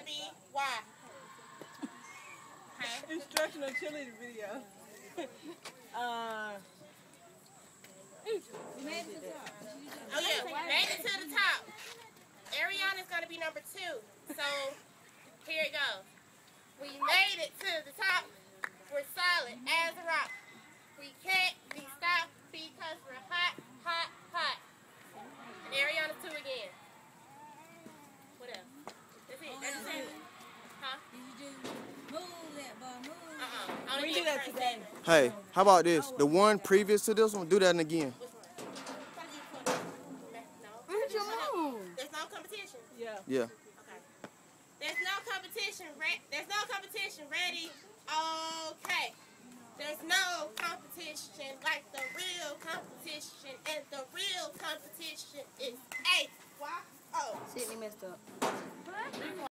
to be why? Okay. Instructional cheerleading video. You made it to the top. Oh yeah, we made it to the top. Ariana's gonna be number 2. So here it goes. We made it to the top. We're solid as a rock. We can't be stopped because we're hot, hot, hot. And Ariana's 2 again. What else? That's it. That's it. Huh? Did you just move that ball? Move. Only We do that first today. segment. Hey, how about this? The one previous to this one, do that again. Which one? No. Where'd you move? There's no competition. Yeah. Yeah. Okay. There's no competition. There's no competition. Ready? Okay. There's no competition like the real competition, and the real competition is A-Y-O. Sydney messed up.